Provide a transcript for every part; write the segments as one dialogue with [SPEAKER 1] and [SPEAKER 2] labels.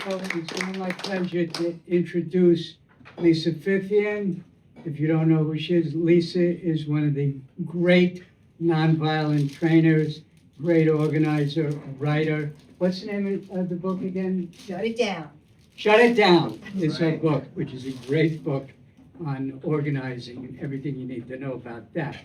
[SPEAKER 1] So it's my pleasure to introduce Lisa Fithian. If you don't know who she is, Lisa is one of the great nonviolent trainers, great organizer, writer. What's the name of the book again?
[SPEAKER 2] Shut it down.
[SPEAKER 1] Shut It Down is her book, which is a great book on organizing and everything you need to know about that.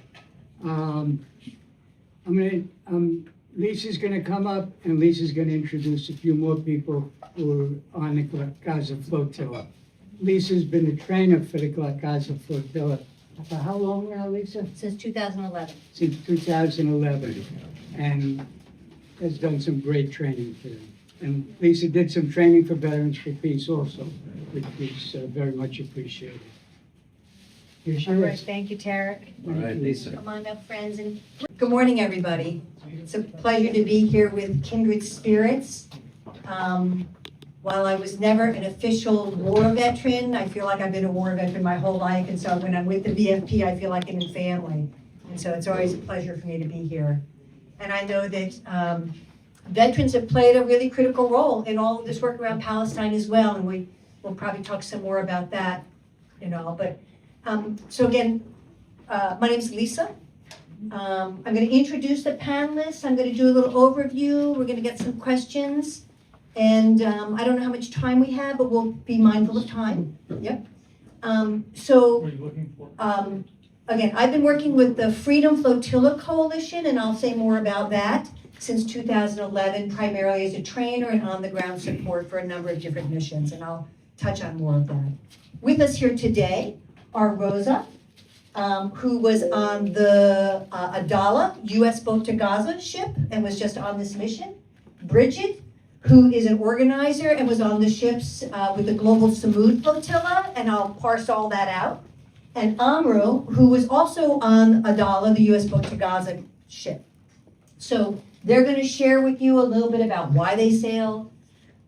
[SPEAKER 1] Lisa's gonna come up and Lisa's gonna introduce a few more people who are on the Gaza Flotilla. Lisa's been a trainer for the Gaza Flotilla for how long now, Lisa?
[SPEAKER 2] Since 2011.
[SPEAKER 1] Since 2011, and has done some great training for them. And Lisa did some training for Veterans for Peace also, which is very much appreciated. Here she
[SPEAKER 2] All right,
[SPEAKER 1] is.
[SPEAKER 2] thank you, Tarek.
[SPEAKER 3] All right, Lisa.
[SPEAKER 2] Come on up, friends. And good morning, everybody. It's a pleasure to be here with kindred spirits. While I was never an official war veteran, I feel like I've been a war veteran my whole life. And so when I'm with the VFP, I feel like I'm in family. And so it's always a pleasure for me to be here. And I know that veterans have played a really critical role in all of this work around Palestine as well. And we'll probably talk some more about that, But so again, my name is Lisa. I'm going to introduce the panelists. I'm going to do a little overview. We're going to get some questions. And I don't know how much time we have, but we'll be mindful of time. Yep. Again, I've been working with the Freedom Flotilla Coalition, and I'll say more about that, since 2011, primarily as a trainer and on-the-ground support for a number of different missions, and I'll touch on more of that. With us here today are Rosa, who was on the Adala U.S. boat to Gaza ship and was just on this mission. Bridget, who is an organizer and was on the ships with the Global Samud Flotilla, and I'll parse all that out. And Amro, who was also on Adala, the U.S. boat to Gaza ship. So they're going to share with you a little bit about why they sailed,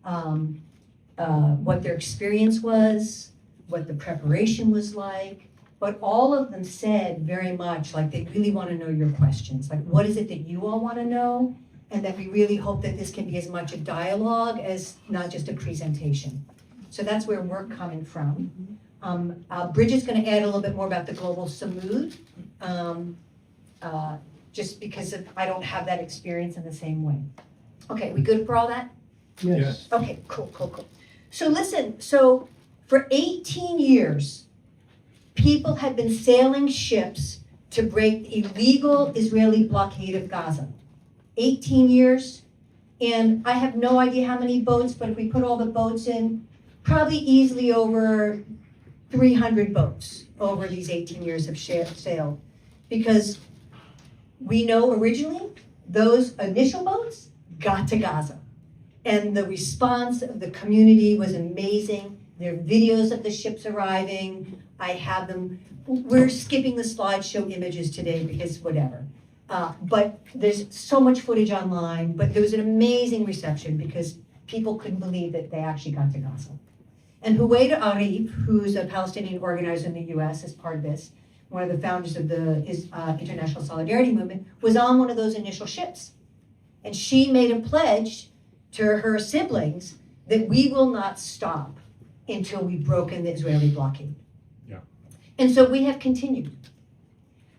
[SPEAKER 2] what their experience was, what the preparation was like. But all of them said very much like they really want to know your questions. Like, what is it that you all want to know? And that we really hope that this can be as much a dialogue as not just a presentation. So that's where we're coming from. Bridget's going to add a little bit more about the Global Samud, just because I don't have that experience in the same way. Okay, we good for all that?
[SPEAKER 1] Yes.
[SPEAKER 2] Okay, cool. So listen, for 18 years, people had been sailing ships to break the illegal Israeli blockade of Gaza. 18 years, and I have no idea how many boats, but if we put all the boats in, probably easily over 300 boats over these 18 years have sailed. Because we know originally those initial boats got to Gaza. And the response of the community was amazing. There are videos of the ships arriving. I have them. We're skipping the slideshow images today because whatever. But there's so much footage online. But there was an amazing reception because people couldn't believe that they actually got to Gaza. And Huwaida Arif, who's a Palestinian organizer in the U.S. as part of this, one of the founders of the International Solidarity Movement, was on one of those initial ships. And she made a pledge to her siblings that we will not stop until we've broken the Israeli blockade. Yeah. And so we have continued.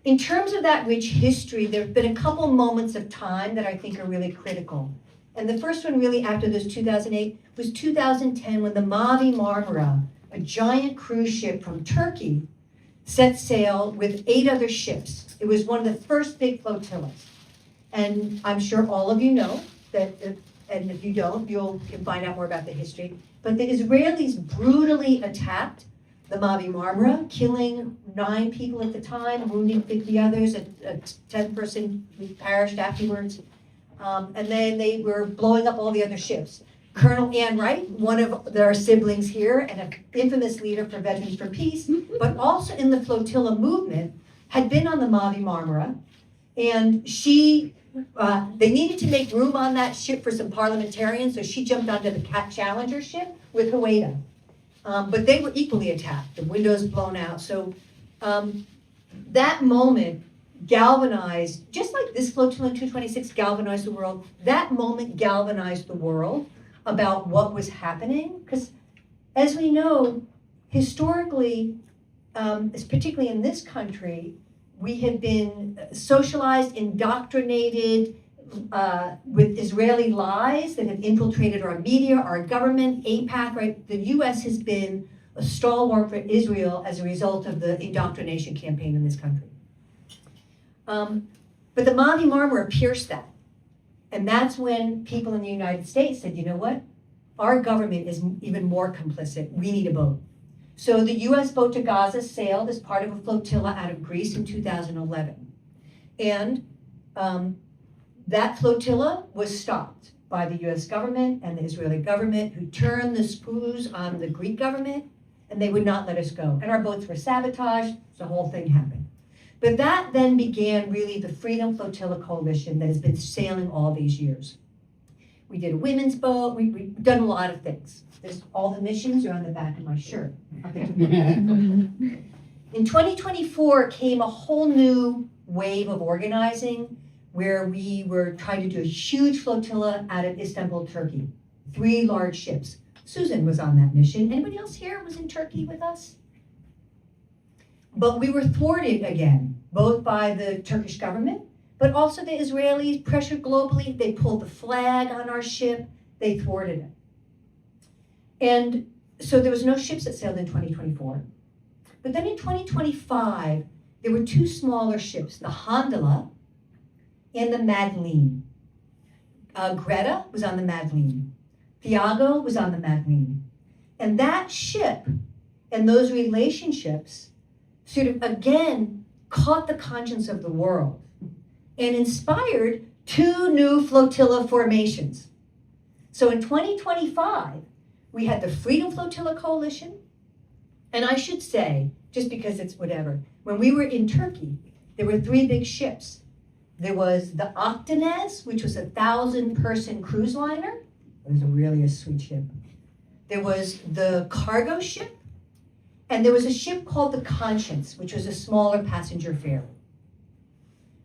[SPEAKER 2] In terms of that rich history, there have been a couple moments of time that I think are really critical. And the first one really after this 2008 was 2010 when the Mavi Marmara, a giant cruise ship from Turkey, set sail with 8 other ships. It was one of the first big flotillas. And I'm sure all of you know that, and if you don't, you can find out more about the history. But the Israelis brutally attacked the Mavi Marmara, killing 9 people at the time, wounding 50 others, a 10th person who perished afterwards. And then they were blowing up all the other ships. Colonel Ann Wright, one of their siblings here, and an infamous leader for Veterans for Peace, but also in the flotilla movement, had been on the Mavi Marmara, and they needed to make room on that ship for some parliamentarians, so she jumped onto the Challenger ship with Huwaida. But they were equally attacked, the windows blown out. So that moment galvanized, just like this flotilla in 226 galvanized the world, that moment galvanized the world about what was happening, because as we know, historically, particularly in this country, we have been socialized, indoctrinated with Israeli lies that have infiltrated our media, our government, AIPAC, right? The US has been a stalwart for Israel as a result of the indoctrination campaign in this country. But the Mavi Marmara pierced that. And that's when people in the United States said, you know what? Our government is even more complicit. We need a boat. So the US boat to Gaza sailed as part of a flotilla out of Greece in 2011. And that flotilla was stopped by the US government and the Israeli government, who turned the screws on the Greek government, and they would not let us go. And our boats were sabotaged, the whole thing happened. But that then began really the Freedom Flotilla Coalition that has been sailing all these years. We did a women's boat, we've done a lot of things. All the missions are on the back of my shirt. In 2024 came a whole new wave of organizing where we were trying to do a huge flotilla out of Istanbul, Turkey. 3 large ships. Susan was on that mission. Anybody else here was in Turkey with us? But we were thwarted again, both by the Turkish government, but also the Israelis pressured globally. They pulled the flag on our ship. They thwarted it. And so there was no ships that sailed in 2024. But then in 2025, there were 2 smaller ships, the Handala and the Madeleine. Greta was on the Madeleine. Thiago was on the Madeleine. And that ship and those relationships sort of, again, caught the conscience of the world and inspired 2 new flotilla formations. So in 2025, we had the Freedom Flotilla Coalition, and I should say, just because it's whatever, when we were in Turkey, there were 3 big ships. There was the Akdeniz, which was a 1,000-person cruise liner. It was really a sweet ship. There was the cargo ship, and there was a ship called the Conscience, which was a smaller passenger ferry.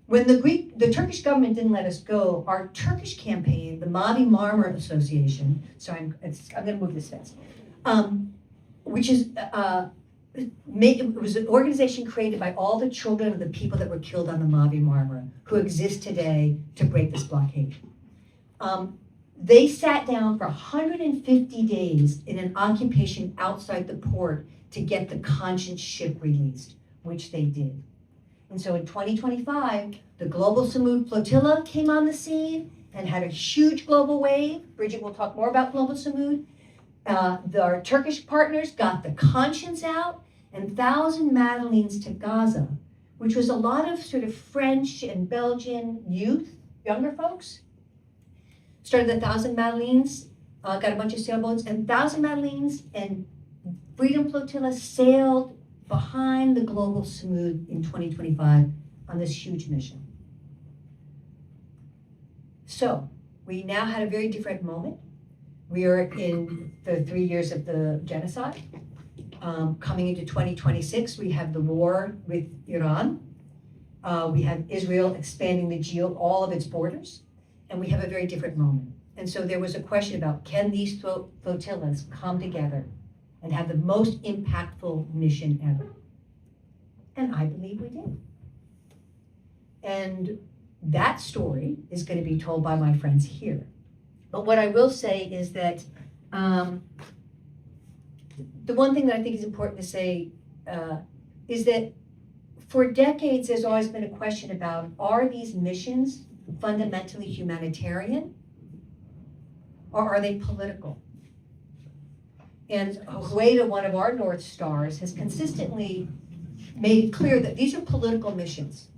[SPEAKER 2] When the Turkish government didn't let us go, our Turkish campaign, the Mavi Marmara Association, sorry, I'm going to move this fast, which is, it was an organization created by all the children of the people that were killed on the Mavi Marmara, who exist today to break this blockade. They sat down for 150 days in an occupation outside the port to get the Conscience ship released, which they did. And so in 2025, the Global Samud Flotilla came on the scene and had a huge global wave. Bridget will talk more about Global Samud. Our Turkish partners got the Conscience out and 1,000 Madeleines to Gaza, which was a lot of sort of French and Belgian youth, younger folks. Started the 1,000 Madeleines, got a bunch of sailboats, and 1,000 Madeleines and Freedom Flotilla sailed behind the Global Samud in 2025 on this huge mission. So we now had a very different moment. We are in the 3 years of the genocide. Coming into 2026, we have the war with Iran. We have Israel expanding all of its borders, and we have a very different moment. And so there was a question about, can these flotillas come together and have the most impactful mission ever? And I believe we did. And that story is going to be told by my friends here. But what I will say is that the one thing that I think is important to say is that for decades, there's always been a question about, are these missions fundamentally humanitarian, or are they political? And Hueda, one of our North Stars, has consistently made it clear that these are political missions.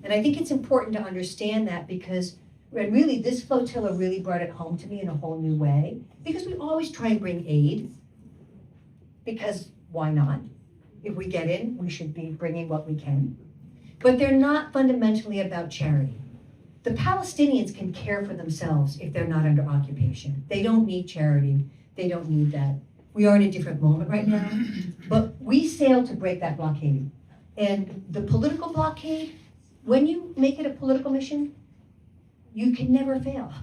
[SPEAKER 2] And I think it's important to understand that, because really this flotilla really brought it home to me in a whole new way, because we always try and bring aid, because why not? If we get in, we should be bringing what we can. But they're not fundamentally about charity. The Palestinians can care for themselves if they're not under occupation. They don't need charity. They don't need that. We are in a different moment right now, but we sail to break that blockade. And the political blockade, when you make it a political mission, you can never fail.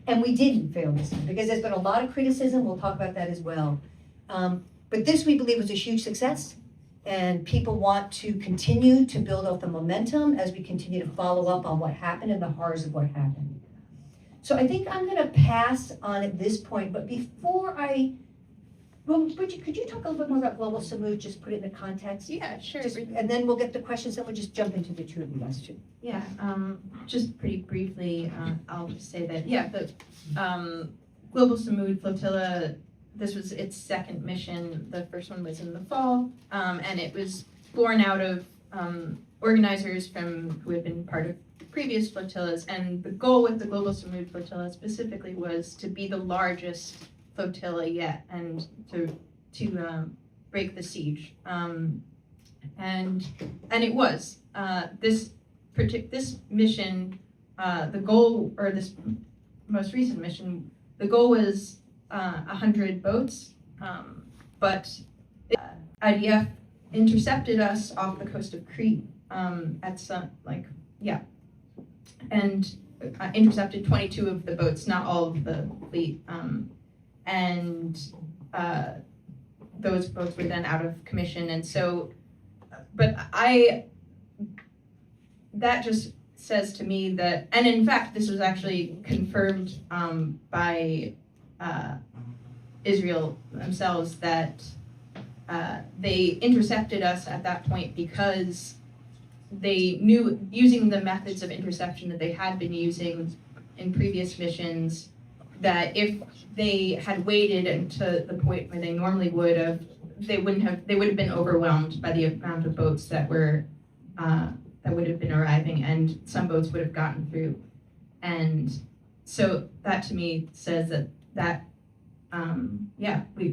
[SPEAKER 2] And we didn't fail this time, because there's been a lot of criticism, we'll talk about that as well. But this, we believe, was a huge success, and people want to continue to build up the momentum as we continue to follow up on what happened and the horrors of what happened. So I think I'm gonna pass on at this point, but before well, Bridget, could you talk a little bit more about Global Samud, just put it in the context?
[SPEAKER 3] Yeah, sure.
[SPEAKER 2] And then we'll get the questions, then we'll just jump into the two of you guys too.
[SPEAKER 3] Yeah, just pretty briefly, I'll just say that, yeah, the Global Samud Flotilla, this was its second mission. The first one was in the fall, and it was born out of organizers who had been part of previous flotillas. And the goal with the Global Samud Flotilla specifically was to be the largest flotilla yet, and to break the siege. And it was this mission, the goal, or this most recent mission, the goal was 100 boats, but IDF intercepted us off the coast of Crete at some, and intercepted 22 of the boats, not all of the fleet. And those boats were then out of commission. And so, that just says to me that, and in fact, this was actually confirmed by Israel themselves, that they intercepted us at that point because they knew, using the methods of interception that they had been using in previous missions, that if they had waited until the point where they normally would have, they would have been overwhelmed by the amount of boats that were that would have been arriving, and some boats would have gotten through. And so that to me says that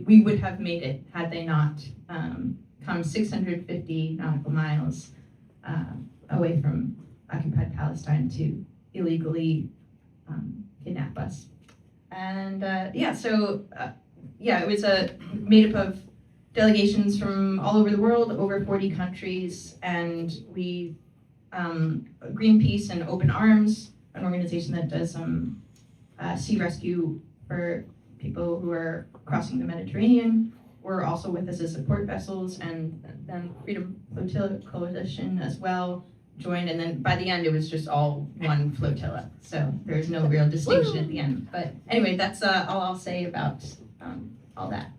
[SPEAKER 3] we would have made it had they not come 650 nautical miles away from occupied Palestine to illegally kidnap us. And it was made up of delegations from all over the world, over 40 countries, and we, Greenpeace and Open Arms, an organization that does sea rescue for people who are crossing the Mediterranean, were also with us as support vessels, and then Freedom Flotilla Coalition as well joined, and then by the end it was just all one flotilla, so there's no real distinction at the end. But anyway, that's all I'll say about all that.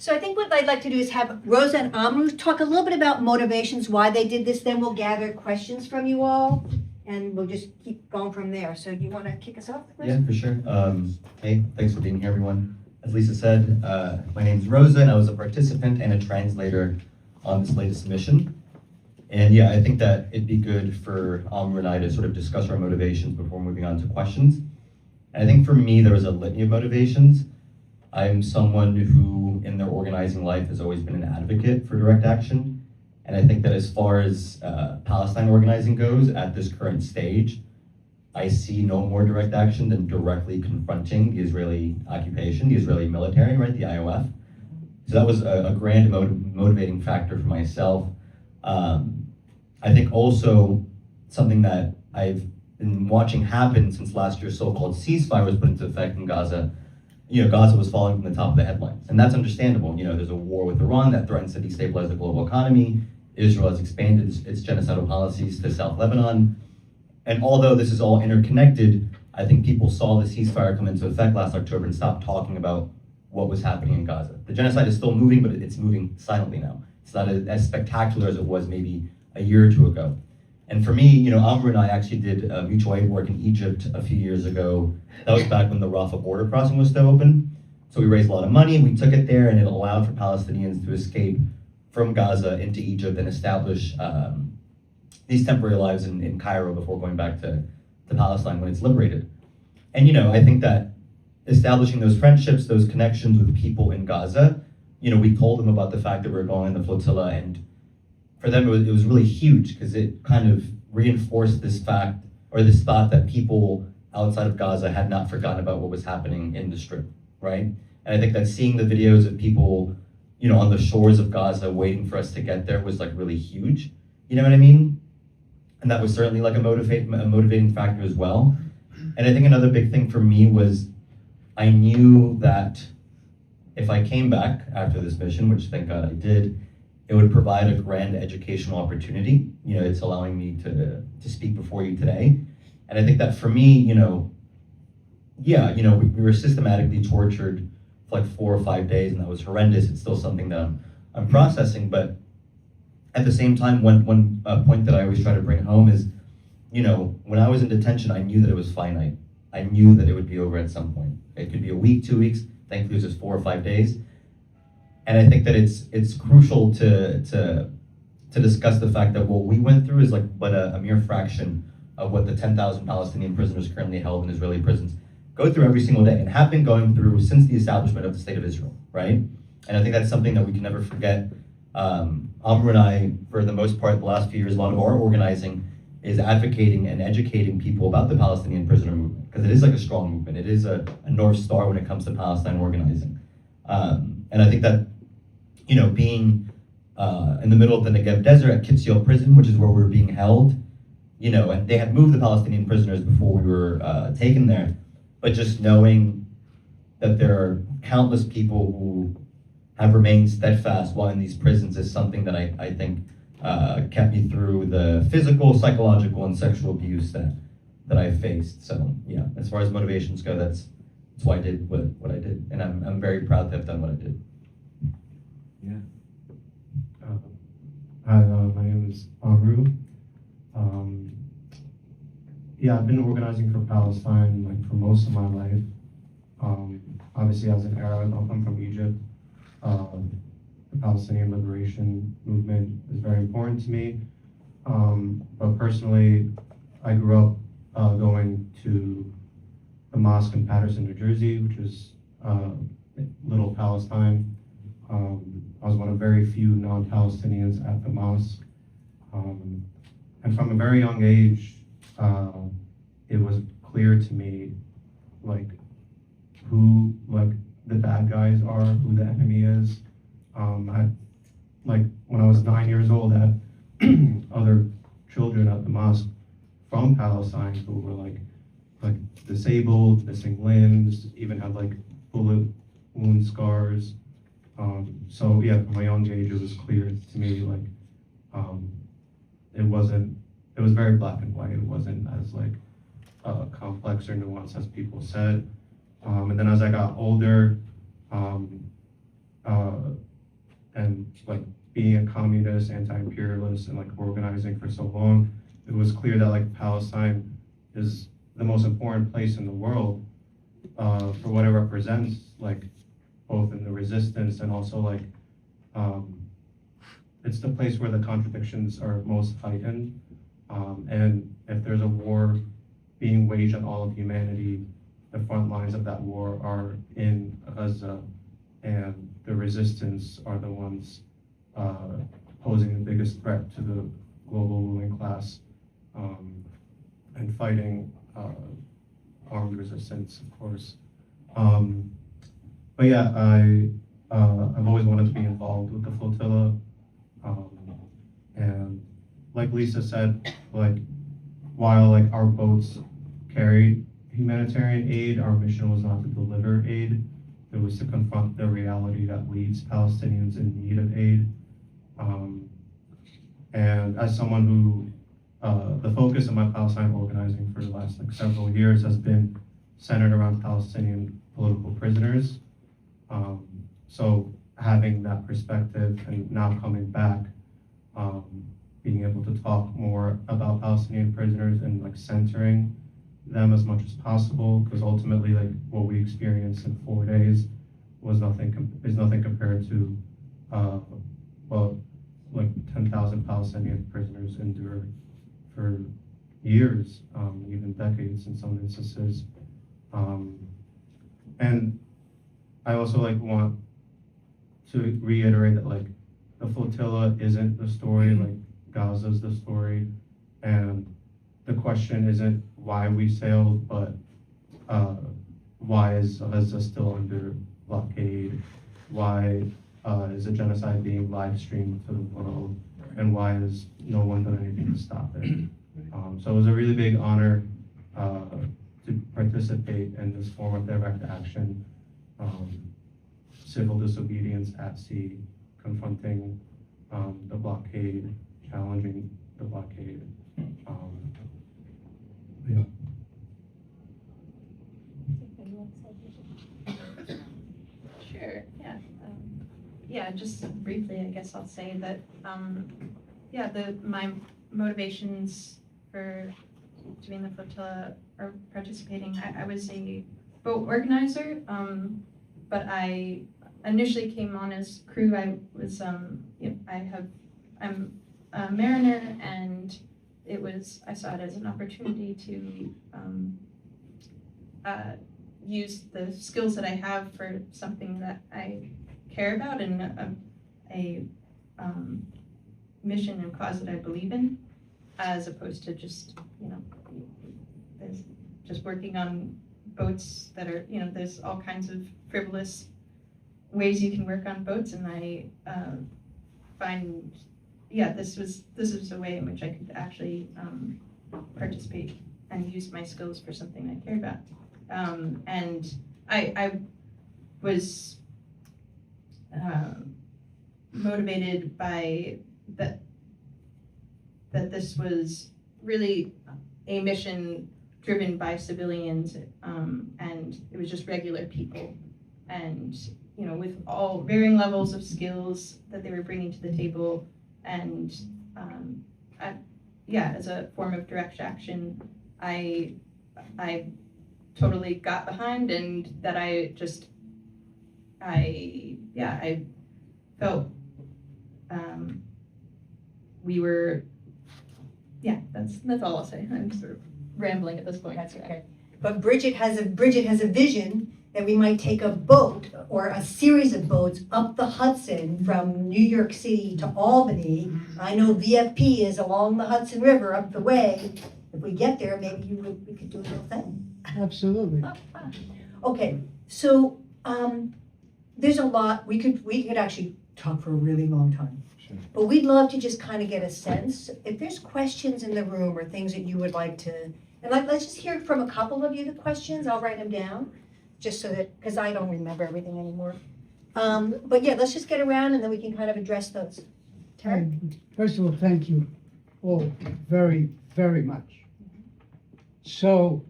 [SPEAKER 2] So I think what I'd like to do is have Rosa and Amru talk a little bit about motivations, why they did this, then we'll gather questions from you all, and we'll just keep going from there. So do you want to kick us off, Rosa?
[SPEAKER 4] Yeah, for sure. Hey, thanks for being here, everyone. As Lisa said, my name's Rosa, and I was a participant and a translator on this latest mission. And yeah, I think that it'd be good for Amru and I to sort of discuss our motivations before moving on to questions. And I think for me, there was a litany of motivations. I'm someone who, in their organizing life, has always been an advocate for direct action. And I think that as far as Palestine organizing goes, at this current stage, I see no more direct action than directly confronting the Israeli occupation, the Israeli military, right, the IOF. So that was a grand motivating factor for myself. I think also something that I've been watching happen since last year's so-called ceasefire was put into effect in Gaza. You know, Gaza was falling from the top of the headlines, and that's understandable. You know, there's a war with Iran that threatens to destabilize the global economy. Israel has expanded its genocidal policies to South Lebanon. And although this is all interconnected, I think people saw the ceasefire come into effect last October and stopped talking about what was happening in Gaza. The genocide is still moving, but it's moving silently now. It's not as spectacular as it was maybe a year or two ago. And for me, you know, Amru and I actually did mutual aid work in Egypt a few years ago. That was back when the Rafah border crossing was still open. So we raised a lot of money, we took it there, and it allowed for Palestinians to escape from Gaza into Egypt and establish these temporary lives in Cairo before going back to Palestine when it's liberated. And you know, I think that establishing those friendships, those connections with people in Gaza, you know, we told them about the fact that we were going in the flotilla, and for them it was really huge because it kind of reinforced this fact, or this thought, that people outside of Gaza had not forgotten about what was happening in the Strip, right? And I think that seeing the videos of people, you know, on the shores of Gaza waiting for us to get there was like really huge, you know what I mean? And that was certainly like a motivating factor as well. And I think another big thing for me was I knew that if I came back after this mission, which thank God I did, it would provide a grand educational opportunity. It's allowing me to speak before you today. And I think that for me, we were systematically tortured for like 4 or 5 days, and that was horrendous. It's still something that I'm processing, but at the same time, one point that I always try to bring home is, when I was in detention, I knew that it was finite. I knew that it would be over at some point. It could be a week, 2 weeks. Thankfully, it was just 4 or 5 days. And I think that it's crucial to discuss the fact that what we went through is but a mere fraction of what the 10,000 Palestinian prisoners currently held in Israeli prisons go through every single day and have been going through since the establishment of the State of Israel, right? And I think that's something that we can never forget. Amr and I, for the most part, the last few years, a lot of our organizing is advocating and educating people about the Palestinian prisoner movement, because it is like a strong movement. It is a North Star when it comes to Palestine organizing. And I think that, being in the middle of the Negev desert at Kitzio prison, which is where we were being held, and they had moved the Palestinian prisoners before we were taken there, but just knowing that there are countless people who have remained steadfast while in these prisons is something that I think kept me through the physical, psychological, and sexual abuse that I faced. So yeah, as far as motivations go, that's why I did what I did, and I'm very proud to have done what I did.
[SPEAKER 5] Yeah. Hi, my name is Amru. I've been organizing for Palestine for most of my life. Obviously, as an Arab, I'm from Egypt. The Palestinian liberation movement is very important to me. But personally, I grew up going to the mosque in Paterson, New Jersey, which is Little Palestine. I was one of very few non-Palestinians at the mosque. And from a very young age, it was clear to me who the bad guys are, who the enemy is. When I was 9 years old, I had other children at the mosque from Palestine who were disabled, missing limbs, even had bullet wound scars. So yeah, from a young age, it was clear to me it was very black and white. It wasn't as complex or nuanced as people said. And then as I got older, and being a communist, anti-imperialist, and organizing for so long, it was clear that Palestine is the most important place in the world for what it represents, both in the resistance and also it's the place where the contradictions are most heightened. And if there's a war being waged on all of humanity, the front lines of that war are in Gaza, and the resistance are the ones posing the biggest threat to the global ruling class, and fighting armed resistance, of course. But yeah, I've always wanted to be involved with the flotilla, and like Lisa said, while our boats carried humanitarian aid, our mission was not to deliver aid. It was to confront the reality that leaves Palestinians in need of aid. And as someone who, the focus of my Palestine organizing for the last several years has been centered around Palestinian political prisoners. So having that perspective and now coming back, being able to talk more about Palestinian prisoners and centering them as much as possible, because ultimately what we experienced in 4 days was nothing compared to what 10,000 Palestinian prisoners endure for years, even decades in some instances. And I also want to reiterate that the flotilla isn't the story, Gaza's the story, and the question isn't why we sailed, but why is Gaza still under blockade? Why is a genocide being live streamed to the world? And why has no one done anything to stop it? So it was a really big honor to to participate in this form of direct action, civil disobedience at sea, confronting the blockade, challenging the blockade. Yeah.
[SPEAKER 3] Sure, yeah. Yeah, just briefly, I guess I'll say that, yeah, my motivations for doing the flotilla or participating, I was a boat organizer, but I initially came on as crew. I was, I'm a mariner, and I saw it as an opportunity to use the skills that I have for something that I care about and a mission and cause that I believe in, as opposed to just, just working on boats that are, there's all kinds of frivolous ways you can work on boats, and I find, this was a way in which I could actually participate and use my skills for something I care about. And I was motivated by that this was really a mission driven by civilians, and it was just regular people, and with all varying levels of skills that they were bringing to the table, and as a form of direct action, I totally got behind, and that I felt we were, that's all I'll say. I'm sort of rambling at this point.
[SPEAKER 2] That's okay. But Bridget has a vision that we might take a boat or a series of boats up the Hudson from New York City to Albany. I know VFP is along the Hudson River up the way. If we get there, maybe we could do a little thing.
[SPEAKER 1] Absolutely.
[SPEAKER 2] Okay, so there's a lot, we could actually talk for a really long time.
[SPEAKER 6] Sure.
[SPEAKER 2] But we'd love to just kind of get a sense, if there's questions in the room or things that you would like to, and let's just hear from a couple of you the questions, I'll write them down, just so that, because I don't remember everything anymore. But yeah, let's just get around and then we can kind of address those. Terry?
[SPEAKER 1] First of all, thank you all very, very much. So,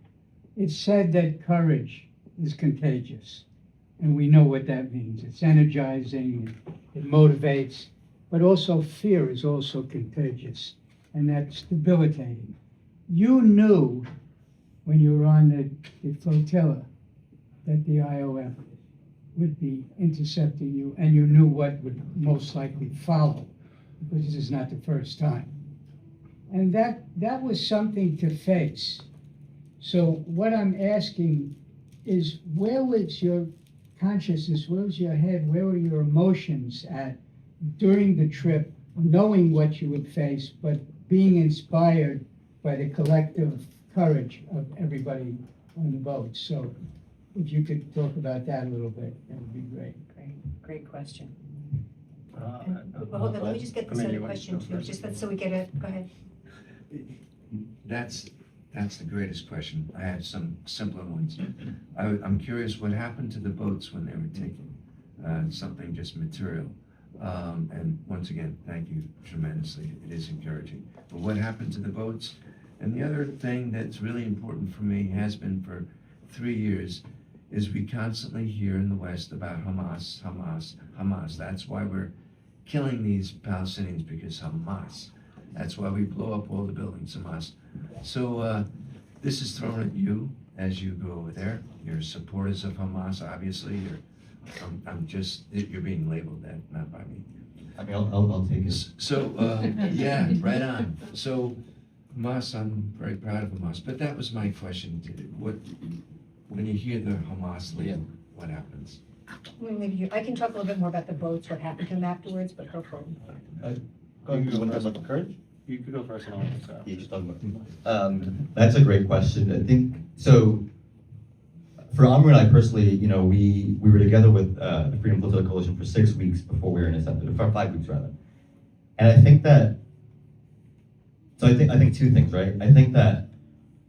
[SPEAKER 1] it's said that courage is contagious, and we know what that means. It's energizing, it motivates, but also fear is also contagious, and that's debilitating. You knew when you were on the flotilla that the IOF would be intercepting you, and you knew what would most likely follow, because this is not the first time. And that was something to face. So what I'm asking is, where was your consciousness, where was your head, where were your emotions at during the trip, knowing what you would face, but being inspired by the collective courage of everybody on the boat? So if you could talk about that a little bit, that would be great.
[SPEAKER 2] Great question. Well, hold on, let me just get this other question too, just so we get it, go ahead.
[SPEAKER 6] That's the greatest question. I had some simpler ones. I'm curious what happened to the boats when they were taken, something just material. And once again, thank you tremendously. It is encouraging. But what happened to the boats? And the other thing that's really important for me, has been for 3 years, is we constantly hear in the West about Hamas, Hamas, Hamas. That's why we're killing these Palestinians, because Hamas. That's why we blow up all the buildings, Hamas. So this is thrown at you as you go over there. You're supporters of Hamas, obviously. You're being labeled that, not by me.
[SPEAKER 4] I mean, I'll take it.
[SPEAKER 6] So, yeah, right on. So, Hamas, I'm very proud of Hamas. But that was my question. When you hear the Hamas label, what happens?
[SPEAKER 2] I can talk a little bit more about the boats, what happened to them afterwards, but go for it.
[SPEAKER 5] You
[SPEAKER 4] You want to
[SPEAKER 5] first.
[SPEAKER 4] talk about courage?
[SPEAKER 5] You could go first and I'll answer.
[SPEAKER 4] Yeah, just talk about. That's a great question. I think so. For Amr and I personally, we were together with the Freedom Flotilla Coalition for 6 weeks before we were intercepted, for 5 weeks rather. And I think that. So I think two things, right? I think that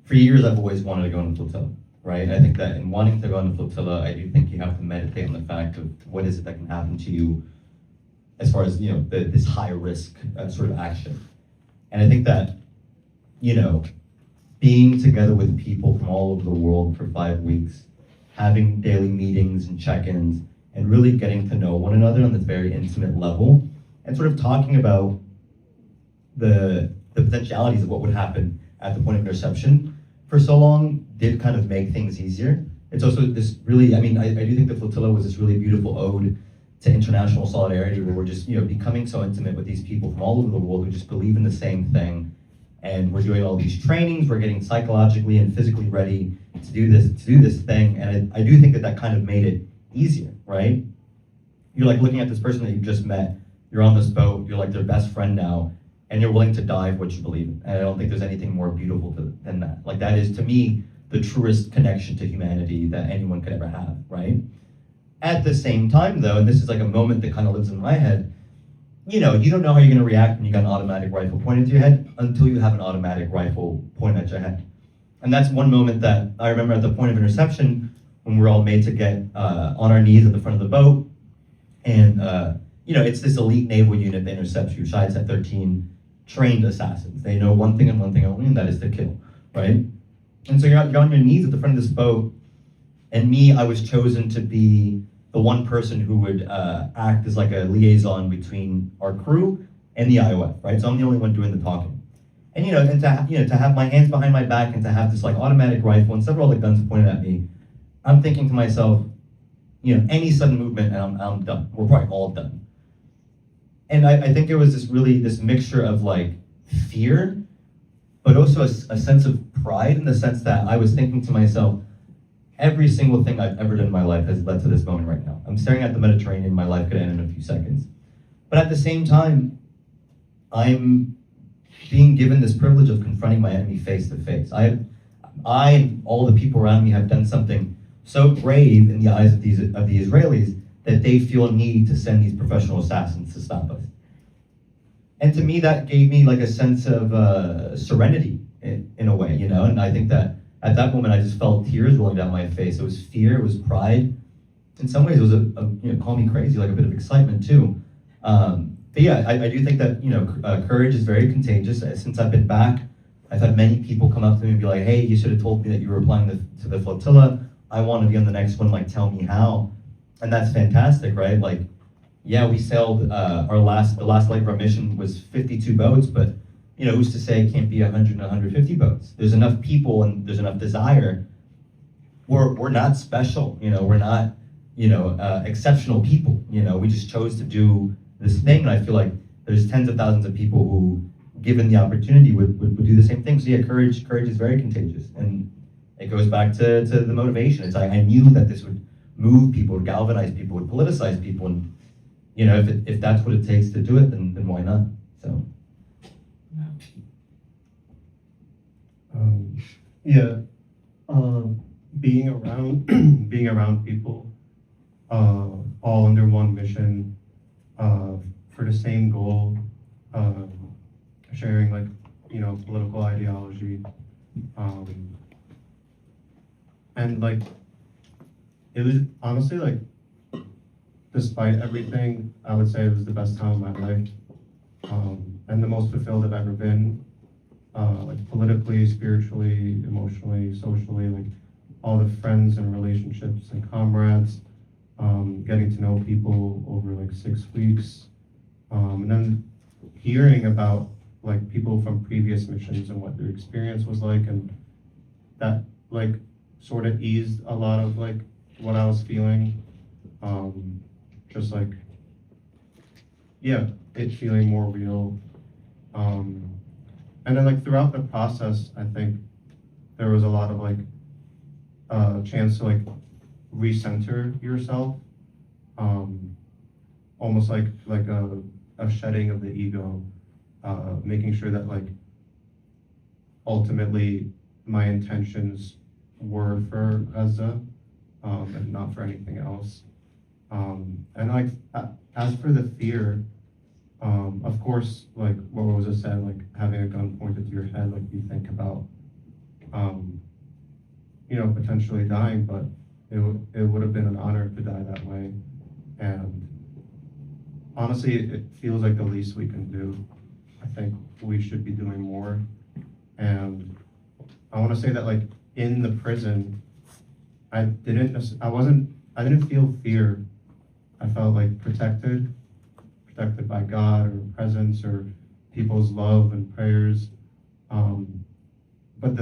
[SPEAKER 4] for years I've always wanted to go on a flotilla. right? I think that in wanting to go on the flotilla, I do think you have to meditate on the fact of what is it that can happen to you as far as, this high risk sort of action. And I think that, being together with people from all over the world for 5 weeks, having daily meetings and check-ins, and really getting to know one another on this very intimate level, and sort of talking about the potentialities of what would happen at the point of interception for so long did kind of make things easier. It's also this really, I do think the flotilla was this really beautiful ode to international solidarity, where we're just, becoming so intimate with these people from all over the world who just believe in the same thing. And we're doing all these trainings, we're getting psychologically and physically ready to do this thing. And I do think that kind of made it easier, right? You're like looking at this person that you just met, you're on this boat, you're like their best friend now, and you're willing to die for what you believe in. And I don't think there's anything more beautiful than that. Like, that is, to me, the truest connection to humanity that anyone could ever have, right? At the same time, though, and this is like a moment that kind of lives in my head, you don't know how you're going to react when you got an automatic rifle pointed to your head until you have an automatic rifle pointed at your head. And that's one moment that I remember at the point of interception, when we're all made to get on our knees at the front of the boat. And, it's this elite naval unit that intercepts you, Shites at 13, trained assassins. They know one thing and one thing only, and that is to kill, right? And so you're on your knees at the front of this boat, and me, I was chosen to be the one person who would act as like a liaison between our crew and the IOF, right? So I'm the only one doing the talking. And to have my hands behind my back and to have this like automatic rifle and several other guns pointed at me, I'm thinking to myself, any sudden movement and I'm done. We're probably all done. And I think it was this mixture of like fear, but also a sense of pride, in the sense that I was thinking to myself, every single thing I've ever done in my life has led to this moment right now. I'm staring at the Mediterranean, my life could end in a few seconds. But at the same time, I'm being given this privilege of confronting my enemy face to face. I and all the people around me have done something so brave in the eyes of the Israelis that they feel a need to send these professional assassins to stop us. And to me, that gave me like a sense of serenity in a way, and I think that at that moment, I just felt tears rolling down my face. It was fear, it was pride. In some ways, it was call me crazy, like a bit of excitement too. But yeah, I do think that, courage is very contagious. Since I've been back, I've had many people come up to me and be like, hey, you should have told me that you were applying to the flotilla. I want to be on the next one, like, tell me how. And that's fantastic, right? Like, yeah, we sailed, the last leg of our mission was 52 boats, but who's to say it can't be 100 and 150 boats? There's enough people and there's enough desire. We're not special, we're not, exceptional people. We just chose to do this thing, and I feel like there's tens of thousands of people who, given the opportunity, would do the same thing. So yeah, courage is very contagious, and it goes back to the motivation. It's like I knew that this would move people, would galvanize people, would politicize people, and if that's what it takes to do it, then why not? So.
[SPEAKER 5] Being around people, all under one mission, for the same goal, sharing like political ideology, and like it was honestly like, despite everything, I would say it was the best time of my life, and the most fulfilled I've ever been. Like politically, spiritually, emotionally, socially, like all the friends and relationships and comrades, getting to know people over like 6 weeks, and then hearing about like people from previous missions and what their experience was like, and that like sort of eased a lot of like what I was feeling, just like, yeah, it feeling more real. And then like throughout the process, I think there was a lot of like chance to like recenter yourself, almost like a shedding of the ego, making sure that like ultimately my intentions were for Gaza, and not for anything else. And like as for the fear, of course, like what Rosa said, like having a gun pointed to your head, like you think about potentially dying, but it would have been an honor to die that way. And honestly, it feels like the least we can do. I think we should be doing more. And I want to say that, like, in the prison, I didn't feel fear. I felt like protected by God or presence or people's love and prayers. But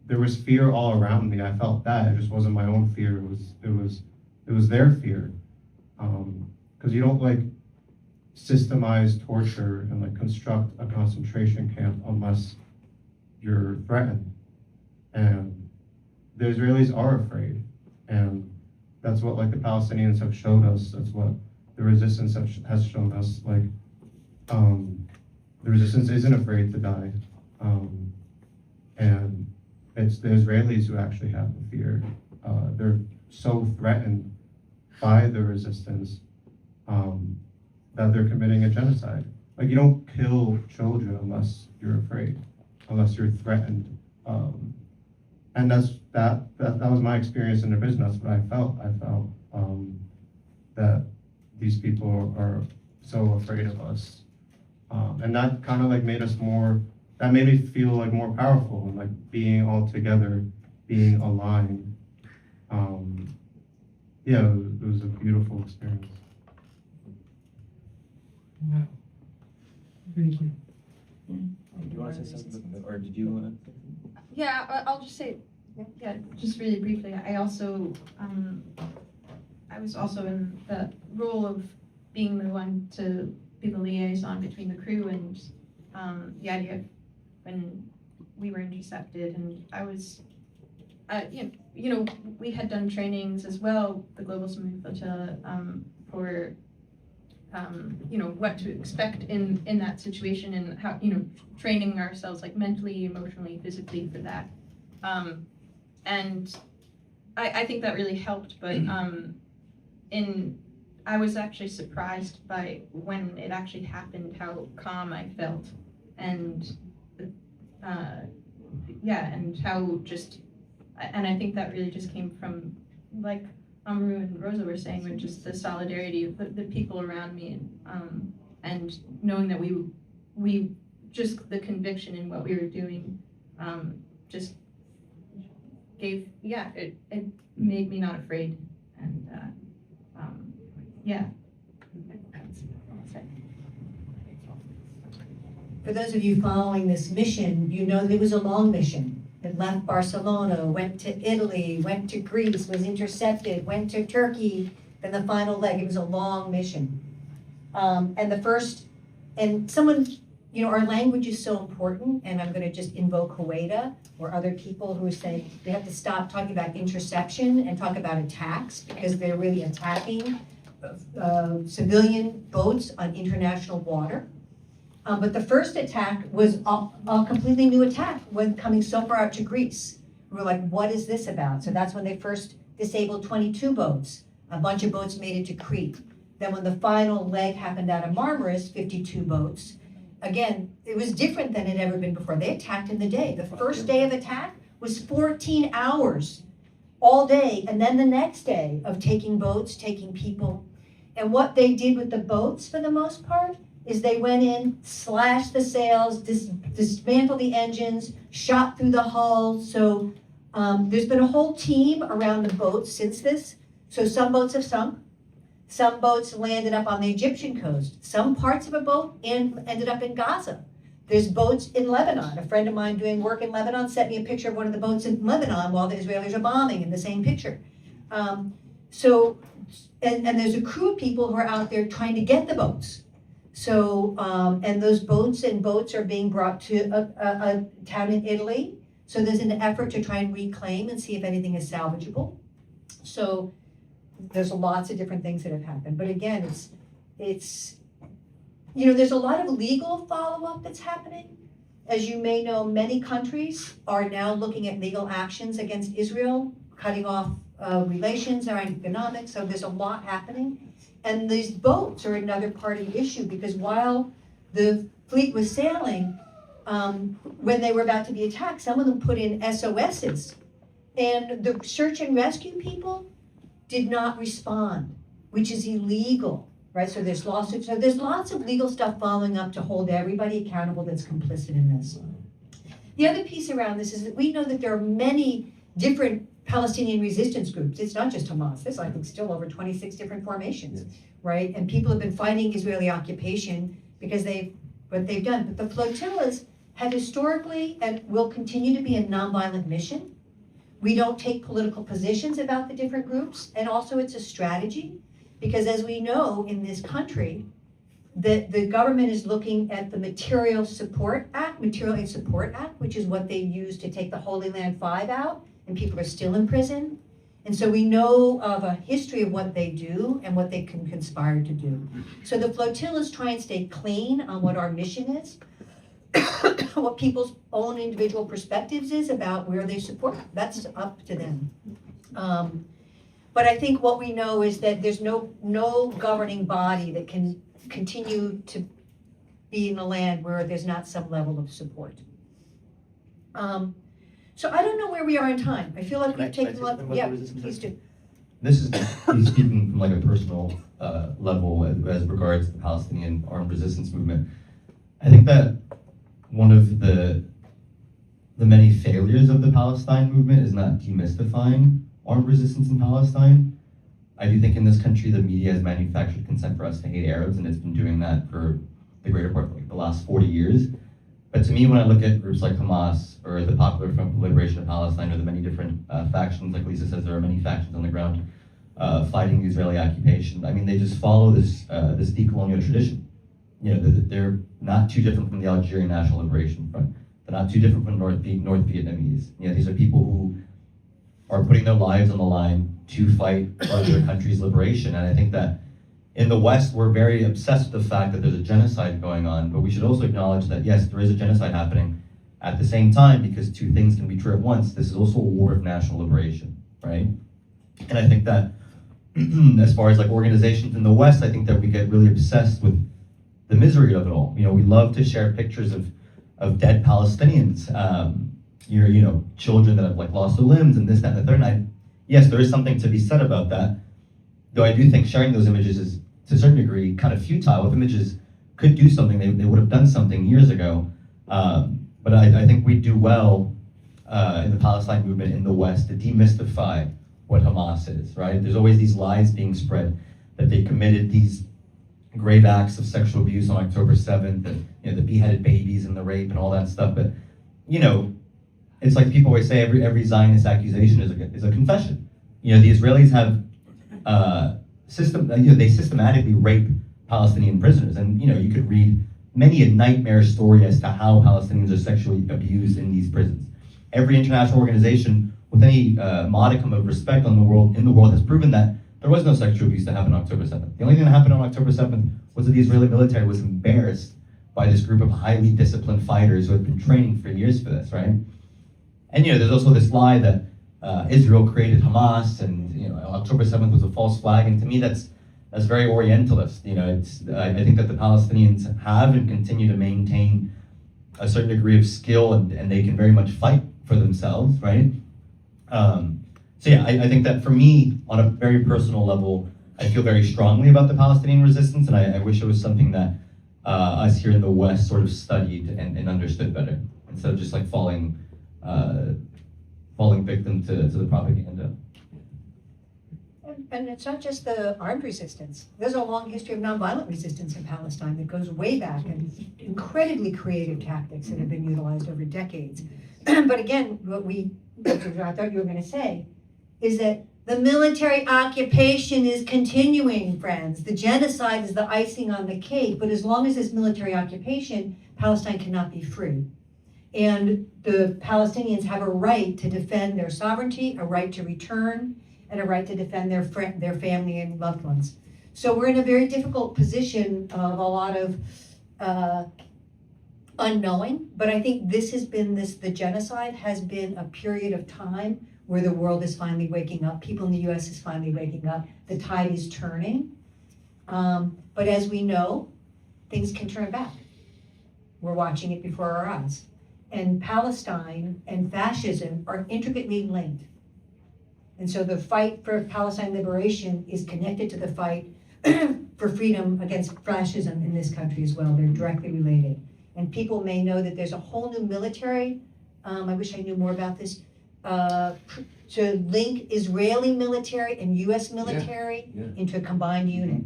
[SPEAKER 5] there was fear all around me. I felt that. It just wasn't my own fear. It was their fear. Because you don't, like, systemize torture and, like, construct a concentration camp unless you're threatened. And the Israelis are afraid. And that's what, like, the Palestinians have showed us. That's what the resistance has shown us. Like, the resistance isn't afraid to die. And it's the Israelis who actually have the fear. They're so threatened by the resistance that they're committing a genocide. Like, you don't kill children unless you're afraid, unless you're threatened. And that was my experience in the prison. That's what I felt. I felt that these people are so afraid of us. And that kind of, like, made me feel, like, more powerful, and, like, being all together, being aligned. Yeah, it was a beautiful experience.
[SPEAKER 1] Wow. Thank you.
[SPEAKER 4] Do you want to say something, or did you want to?
[SPEAKER 3] Yeah, I'll just say, just really briefly, I also, I was also in the role of being the one to be the liaison between the crew and the idea of when we were intercepted, and I was, we had done trainings as well, the Global Submarine Flotilla, for what to expect in that situation, and how, training ourselves, like, mentally, emotionally, physically for that. And I think that really helped, but I was actually surprised by when it actually happened, how calm I felt, and and how and I think that really just came from, like Amaru and Rosa were saying, with just the solidarity of the people around me, and knowing that we just the conviction in what we were doing, just gave, it made me not afraid, and that's all I'll say.
[SPEAKER 2] For those of you following this mission, you know that it was a long mission. It left Barcelona, went to Italy, went to Greece, was intercepted, went to Turkey, then the final leg. It was a long mission. Our language is so important, and I'm going to just invoke Hueda or other people who are saying we have to stop talking about interception and talk about attacks, because they're really attacking civilian boats on international water. But the first attack was a completely new attack when coming so far out to Greece. We were like, what is this about? So that's when they first disabled 22 boats. A bunch of boats made it to Crete. Then when the final leg happened out of Marmaris, 52 boats. Again, it was different than it had ever been before. They attacked in the day. The first day of attack was 14 hours all day. And then the next day of taking boats, taking people. And what they did with the boats, for the most part, is they went in, slashed the sails, dismantled the engines, shot through the hull. So there's been a whole team around the boats since this. So some boats have sunk. Some boats landed up on the Egyptian coast. Some parts of a boat ended up in Gaza. There's boats in Lebanon. A friend of mine doing work in Lebanon sent me a picture of one of the boats in Lebanon while the Israelis are bombing, in the same picture. And there's a crew of people who are out there trying to get the boats. So, and those boats are being brought to a town in Italy. So there's an effort to try and reclaim and see if anything is salvageable. So there's lots of different things that have happened. But again, it's there's a lot of legal follow-up that's happening. As you may know, many countries are now looking at legal actions against Israel, cutting off relations or economics. So there's a lot happening. And these boats are another part of the issue, because while the fleet was sailing, when they were about to be attacked, some of them put in SOSs. And the search and rescue people did not respond, which is illegal, right? So there's lawsuits, so there's lots of legal stuff following up to hold everybody accountable that's complicit in this. The other piece around this is that we know that there are many different Palestinian resistance groups. It's not just Hamas. There's, I think, still over 26 different formations, right? And people have been fighting Israeli occupation because what they've done. But the flotillas have historically and will continue to be a nonviolent mission. We don't take political positions about the different groups, and also it's a strategy, because as we know in this country, the government is looking at the Material Aid Support Act, which is what they used to take the Holy Land Five out, and people are still in prison. And so we know of a history of what they do and what they can conspire to do. So the flotillas try and stay clean on what our mission is, what people's own individual perspectives is about where they support. That's up to them. But I think what we know is that there's no governing body that can continue to be in a land where there's not some level of support. So I don't know where we are in time. I feel like we've taken a lot. Yeah, please do.
[SPEAKER 4] This is me speaking from like a personal level as regards the Palestinian armed resistance movement. I think that one of the many failures of the Palestine movement is not demystifying armed resistance in Palestine. I do think in this country the media has manufactured consent for us to hate Arabs, and it's been doing that for the greater part of like the last 40 years. But to me, when I look at groups like Hamas or the Popular Front for Liberation of Palestine or the many different factions, like Lisa says, there are many factions on the ground fighting the Israeli occupation. I mean, they just follow this decolonial tradition. You know, they're not too different from the Algerian National Liberation Front. They're not too different from North Vietnamese. You know, these are people who are putting their lives on the line to fight for their country's liberation. And I think that in the West, we're very obsessed with the fact that there's a genocide going on, but we should also acknowledge that, yes, there is a genocide happening at the same time, because two things can be true at once. This is also a war of national liberation, right? And I think that as far as like organizations in the West, I think that we get really obsessed with the misery of it all. You know, we love to share pictures of dead Palestinians, you know, children that have like lost their limbs and this, that, and the third. And yes, there is something to be said about that, though I do think sharing those images is, to a certain degree, kind of futile. If images could do something, they would have done something years ago. But I think we do well in the Palestine movement in the West to demystify what Hamas is, right? There's always these lies being spread that they committed these grave acts of sexual abuse on October 7th, and you know, the beheaded babies and the rape and all that stuff. But you know, it's like people always say, every Zionist accusation is a confession. You know, the Israelis have they systematically rape Palestinian prisoners, and you know, you could read many a nightmare story as to how Palestinians are sexually abused in these prisons. Every international organization with any modicum of respect in the world has proven that there was no sexual abuse that happened on October 7th. The only thing that happened on October 7th was that the Israeli military was embarrassed by this group of highly disciplined fighters who had been training for years for this, right? And you know, there's also this lie that Israel created Hamas, and you know, October 7th was a false flag. And to me, that's very Orientalist. You know, I think that the Palestinians have and continue to maintain a certain degree of skill, and they can very much fight for themselves, right? So yeah, I think that for me, on a very personal level, I feel very strongly about the Palestinian resistance, and I wish it was something that us here in the West sort of studied and understood better, instead of just like falling victim to the propaganda.
[SPEAKER 2] And it's not just the armed resistance. There's a long history of nonviolent resistance in Palestine that goes way back, and incredibly creative tactics that have been utilized over decades. But again, what I thought you were going to say is that the military occupation is continuing, friends. The genocide is the icing on the cake, but as long as there's military occupation, Palestine cannot be free. And the Palestinians have a right to defend their sovereignty, a right to return, and a right to defend their family and loved ones. So we're in a very difficult position of a lot of unknowing, but I think the genocide has been a period of time where the world is finally waking up. People in the US is finally waking up. The tide is turning. But as we know, things can turn back. We're watching it before our eyes. And Palestine and fascism are intricately linked. And so the fight for Palestine liberation is connected to the fight for freedom against fascism in this country as well. They're directly related. And people may know that there's a whole new military, I wish I knew more about this, to link Israeli military and US military
[SPEAKER 6] yeah.
[SPEAKER 2] into a combined unit.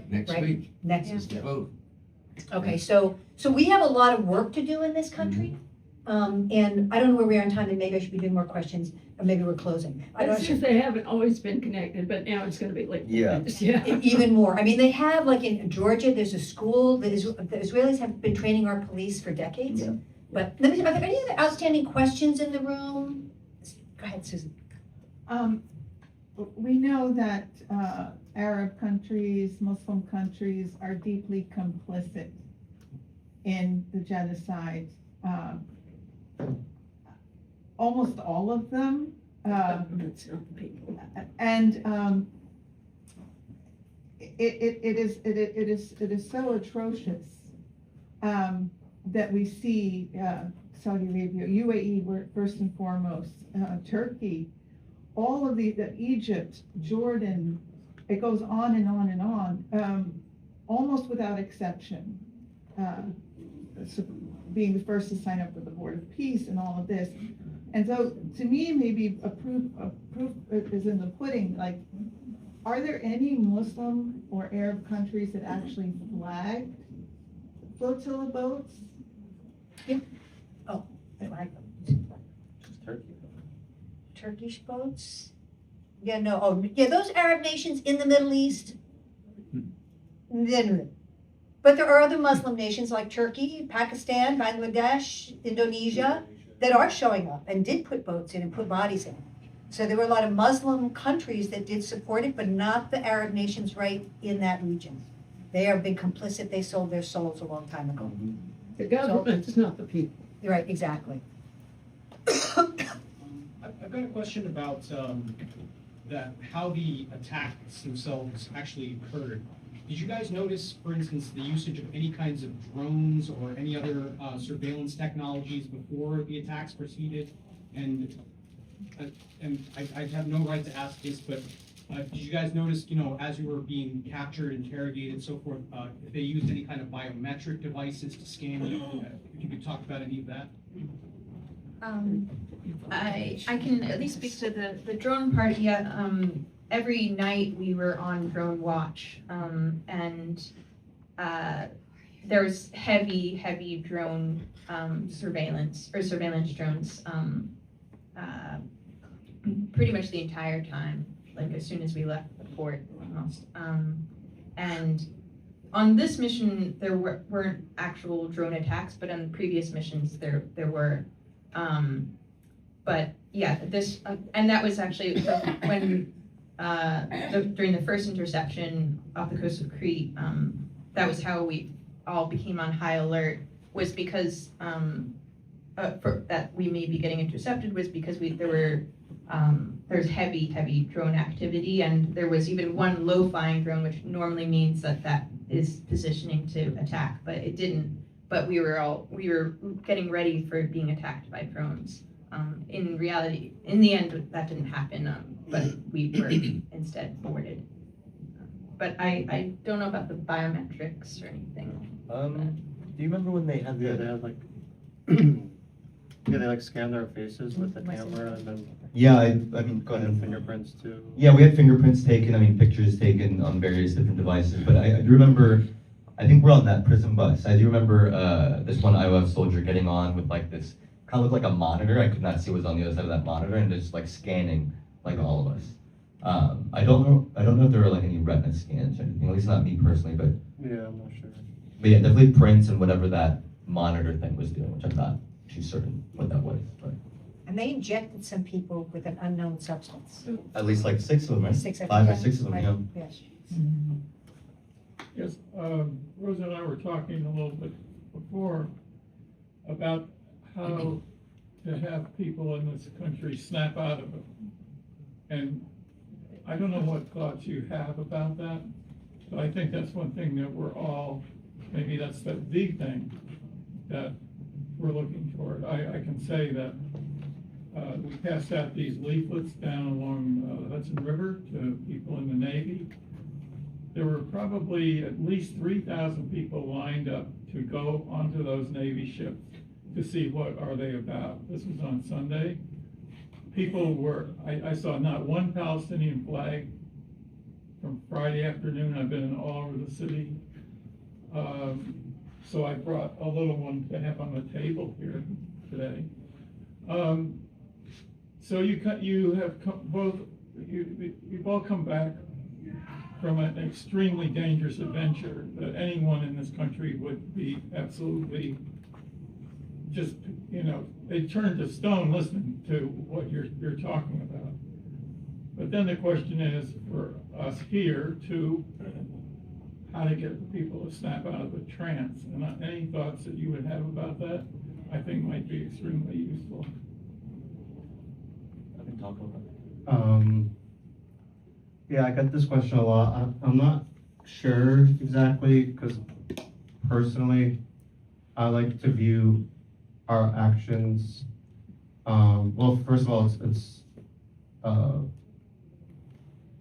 [SPEAKER 6] Next
[SPEAKER 2] Right.
[SPEAKER 6] week,
[SPEAKER 2] Next,
[SPEAKER 6] is the vote.
[SPEAKER 2] okay, so we have a lot of work to do in this country. And I don't know where we are in time, and maybe I should be doing more questions, or maybe we're closing. I don't
[SPEAKER 7] It's just they haven't always been connected, but now it's gonna be like.
[SPEAKER 4] Yeah.
[SPEAKER 7] Yeah.
[SPEAKER 2] Even more. I mean, they have, like in Georgia, there's a school, the Israelis have been training our police for decades.
[SPEAKER 4] Yeah.
[SPEAKER 2] But let me, are there any other outstanding questions in the room? Go ahead, Susan.
[SPEAKER 8] We know that Arab countries, Muslim countries are deeply complicit in the genocide. Almost all of them.
[SPEAKER 7] Governments, not the people.
[SPEAKER 8] And it is so atrocious that we see Saudi Arabia, UAE, first and foremost, Turkey, all of the Egypt, Jordan, it goes on and on and on, almost without exception. Being the first to sign up with the Board of Peace and all of this. And so, to me, maybe a proof is in the pudding. Like, are there any Muslim or Arab countries that actually flagged flotilla boats?
[SPEAKER 4] Just Turkey.
[SPEAKER 2] Turkish boats? Yeah, no, those Arab nations in the Middle East. Then, but there are other Muslim nations like Turkey, Pakistan, Bangladesh, Indonesia that are showing up and did put boats in and put bodies in. So there were a lot of Muslim countries that did support it, but not the Arab nations right in that region. They have been complicit. They sold their souls a long time ago.
[SPEAKER 7] The government is not the people.
[SPEAKER 2] You're right, exactly.
[SPEAKER 9] I've got a question about how the attacks themselves actually occurred. Did you guys notice, for instance, the usage of any kinds of drones or any other surveillance technologies before the attacks proceeded? And I have no right to ask this, but did you guys notice, as you were being captured, interrogated, and so forth, if they used any kind of biometric devices to scan you? If you could talk about any of that.
[SPEAKER 3] I can at least speak to the drone part. Yeah, every night we were on drone watch, and there was heavy drone surveillance drones pretty much the entire time, like as soon as we left the port almost. And on this mission there weren't actual drone attacks, but on the previous missions there were. But yeah, this and that was actually when during the first interception off the coast of Crete. That was how we all became on high alert, was because that we may be getting intercepted, was because there's heavy drone activity, and there was even one low-flying drone, which normally means that is positioning to attack, but it didn't. But we were getting ready for being attacked by drones. In reality, in the end, that didn't happen, but we were instead boarded. But I don't know about the biometrics or anything.
[SPEAKER 4] Do you remember when they had
[SPEAKER 5] Yeah,
[SPEAKER 4] the?
[SPEAKER 5] they had like, they like scan their faces with the camera and then
[SPEAKER 4] Yeah, I mean, go ahead.
[SPEAKER 5] fingerprints too.
[SPEAKER 4] Yeah, we had fingerprints taken. I mean, pictures taken on various different devices. But I do remember. I think we're on that prison bus. I do remember this one IOF soldier getting on with like this kind of looked like a monitor. I could not see what was on the other side of that monitor, and just like scanning like all of us. I don't know if there were like any retina scans or anything. At least not me personally, but
[SPEAKER 5] Yeah, I'm not sure.
[SPEAKER 4] yeah, definitely prints and whatever that monitor thing was doing, which I'm not too certain what that was. But
[SPEAKER 2] And they injected some people with an unknown substance.
[SPEAKER 4] at least like 6 of them, right?
[SPEAKER 2] Six, I think,
[SPEAKER 4] 5 or
[SPEAKER 2] yeah.
[SPEAKER 4] 6 of them,
[SPEAKER 2] Right.
[SPEAKER 4] yeah.
[SPEAKER 2] Yes.
[SPEAKER 10] Yes, Rosa and I were talking a little bit before about how to have people in this country snap out of it. And I don't know what thoughts you have about that, but I think that's one thing that we're all, maybe that's the thing that we're looking toward. I can say that we passed out these leaflets down along the Hudson River to people in the Navy. There were probably at least 3,000 people lined up to go onto those Navy ships to see what are they about. This was on Sunday. People were, I saw not one Palestinian flag from Friday afternoon. I've been all over the city. So I brought a little one to have on the table here today. So you've all come back from an extremely dangerous adventure that anyone in this country would be absolutely just, they turned to stone listening to what you're talking about. But then the question is for us here to how to get the people to snap out of the trance. And any thoughts that you would have about that, I think might be extremely useful.
[SPEAKER 4] I can talk about that.
[SPEAKER 5] Yeah, I get this question a lot. I'm not sure exactly, because personally, I like to view our actions, well, first of all, it's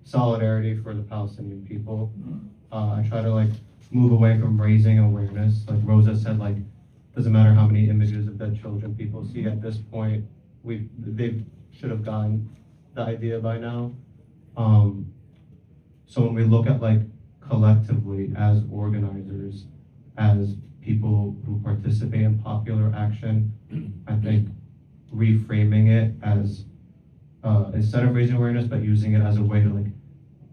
[SPEAKER 5] solidarity for the Palestinian people. I try to move away from raising awareness. Like Rosa said, doesn't matter how many images of dead children people see at this point, they should have gotten the idea by now. So when we look at collectively as organizers, as people who participate in popular action, I think reframing it as instead of raising awareness, but using it as a way to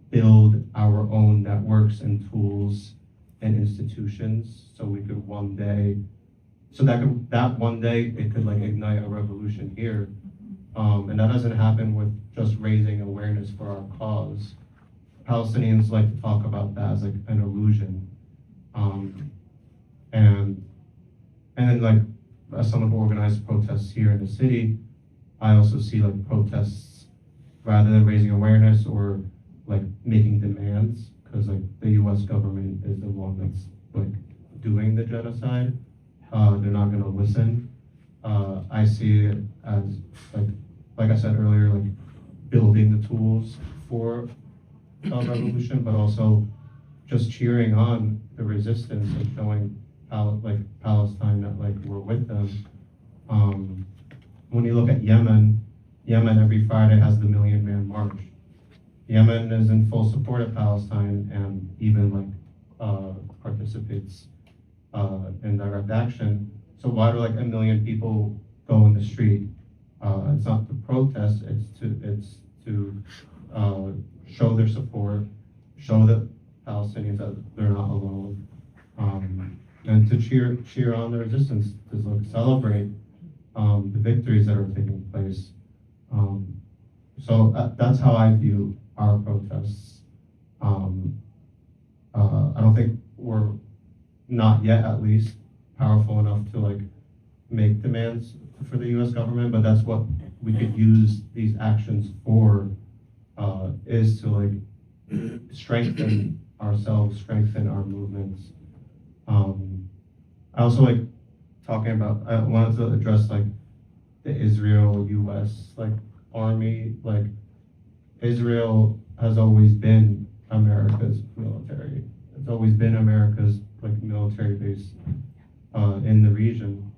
[SPEAKER 5] build our own networks and tools and institutions, so we could one day, that one day it could ignite a revolution here, and that doesn't happen with just raising awareness for our cause. Palestinians like to talk about that as an illusion, and then as someone who organized protests here in the city, I also see protests rather than raising awareness or making demands, because the U.S. government is the one that's doing the genocide. They're not going to listen. I see it as like I said earlier, building the tools for a revolution, but also just cheering on the resistance and showing Palestine that we're with them. When you look at Yemen every Friday has the Million Man March. Yemen is in full support of Palestine and even participates in direct action. So why do 1 million people go in the street? It's not to protest, it's to show their support, show the Palestinians that they're not alone, and to cheer on the resistance, to celebrate the victories that are taking place. So that's how I view our protests. I don't think we're, not yet at least, powerful enough to make demands for the U.S. government, but that's what we could use these actions for, is to strengthen ourselves, strengthen our movements. I also talking about, I wanted to address the Israel-U.S. army. Israel has always been America's military. It's always been America's military base in the region.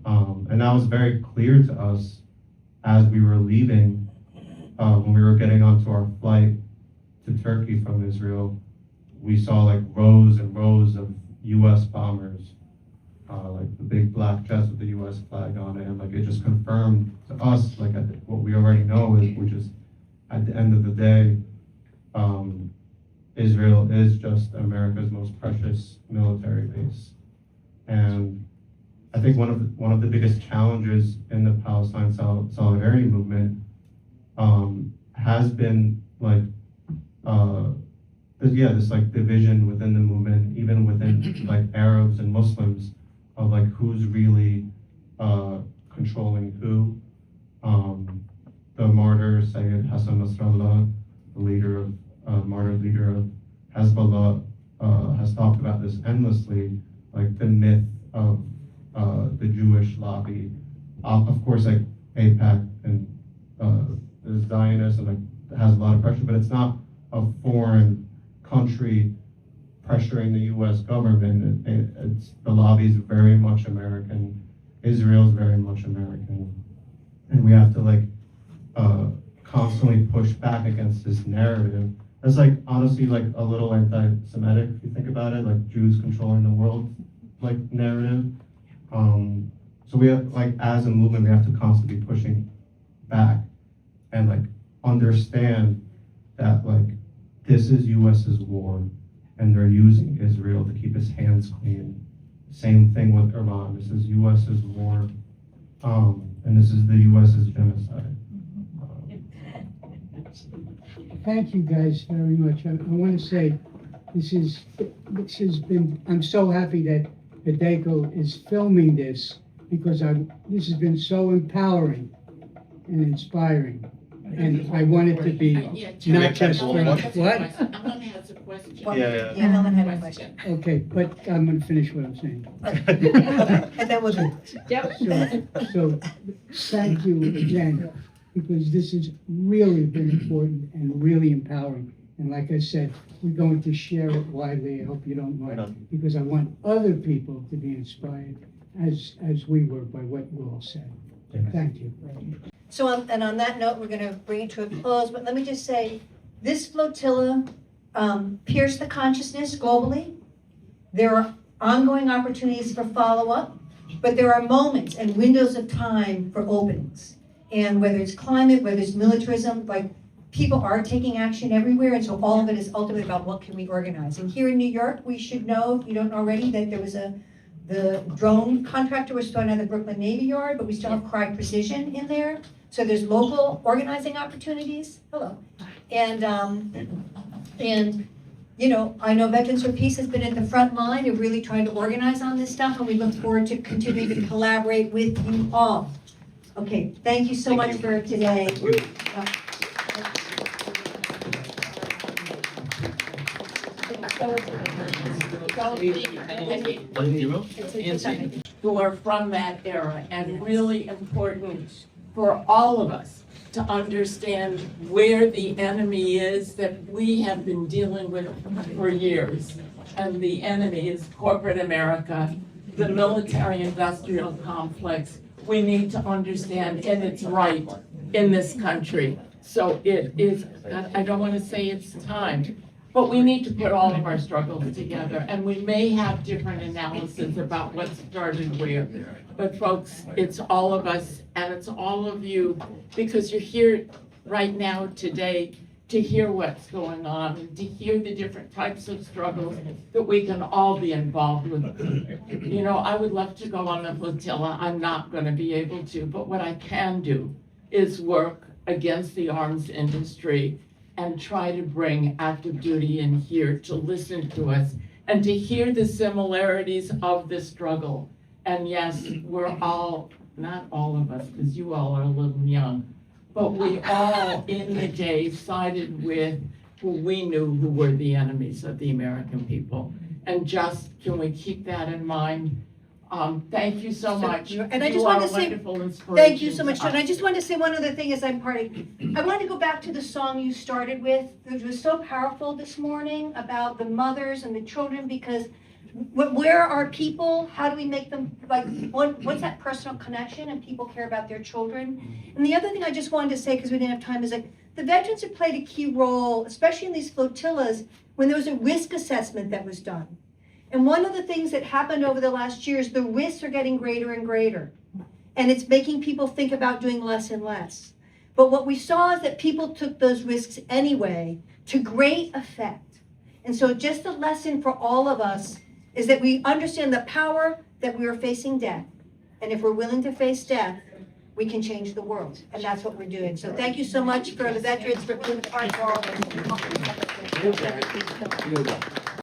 [SPEAKER 5] And that was very clear to us as we were leaving, when we were getting onto our flight to Turkey from Israel. We saw rows and rows of U.S. bombers, the big black jets with the U.S. flag on it, and it just confirmed to us what we already know is we're just, at the end of the day, Israel is just America's most precious military base. And I think one of the biggest challenges in the Palestine solidarity movement has been this division within the movement, even within Arabs and Muslims, of who's really controlling who. The martyr Sayyid Hassan Nasrallah, the leader of martyr leader of Hezbollah, has talked about this endlessly, the myth of the Jewish lobby. Of course, AIPAC and is Zionist and like has a lot of pressure, but it's not a foreign country pressuring the U.S. government. It's the lobby is very much American. Israel is very much American, and we have to like constantly push back against this narrative. That's like honestly like a little anti-Semitic if you think about it, like Jews controlling the world, like narrative. So we have like as a movement we have to constantly be pushing back and like understand that like this is U.S.'s war and they're using Israel to keep its hands clean. Same thing with Iran. This is U.S.'s war, and this is the U.S.'s genocide.
[SPEAKER 1] Thank you guys very much. I want to say this has been, I'm so happy that Hideko is filming this because this has been so empowering and inspiring. And I want it to be not just for us. What?
[SPEAKER 7] I want to ask a question.
[SPEAKER 2] Yeah, Helen had a question.
[SPEAKER 1] Okay, but I'm going to finish what I'm saying.
[SPEAKER 2] And then we'll do.
[SPEAKER 1] So thank you again, because this has really been important and really empowering. And like I said, we're going to share it widely. I hope you don't mind, because I want other people to be inspired as we were by what you all said. Thank you.
[SPEAKER 2] So, and on that note, we're going to bring it to a close, but let me just say, this flotilla pierced the consciousness globally. There are ongoing opportunities for follow-up, but there are moments and windows of time for openings. And whether it's climate, whether it's militarism, like people are taking action everywhere, and so all of it is ultimately about what can we organize. And here in New York, we should know, if you don't already, that there was the drone contractor was starting at the Brooklyn Navy Yard, but we still have Cry Precision in there. So there's local organizing opportunities. Hello. And you know, I know Veterans for Peace has been at the front line of really trying to organize on this stuff, and we look forward to continuing to collaborate with you all. Okay, thank you so much for today.
[SPEAKER 7] Who are from that era, and really important for all of us to understand where the enemy is that we have been dealing with for years. And the enemy is corporate America, the military-industrial complex. We need to understand, and it's right in this country. So it is, I don't want to say it's time, but we need to put all of our struggles together, and we may have different analysis about what started where. But folks, it's all of us, and it's all of you, because you're here right now today to hear what's going on, and to hear the different types of struggles that we can all be involved with. You know, I would love to go on the flotilla. I'm not going to be able to, but what I can do is work against the arms industry and try to bring active duty in here to listen to us and to hear the similarities of the struggle. And yes, we're all, not all of us, because you all are a little young, but we all in the day sided with who we knew who were the enemies of the American people. And just, can we keep that in mind? Thank you so much.
[SPEAKER 2] And I just want to say,
[SPEAKER 7] wonderful inspiration.
[SPEAKER 2] thank you so much. And I just want to say one other thing as I'm parting. I wanted to go back to the song you started with, which was so powerful this morning about the mothers and the children, because where are people? How do we make them, like, what's that personal connection, and people care about their children? And the other thing I just wanted to say, because we didn't have time, is like the veterans have played a key role, especially in these flotillas, when there was a risk assessment that was done. And one of the things that happened over the last year is the risks are getting greater and greater. And it's making people think about doing less and less. But what we saw is that people took those risks anyway to great effect. And so just a lesson for all of us is that we understand the power that we are facing death. And if we're willing to face death, we can change the world. And that's what we're doing. So thank you so much for the veterans for being part of all of this.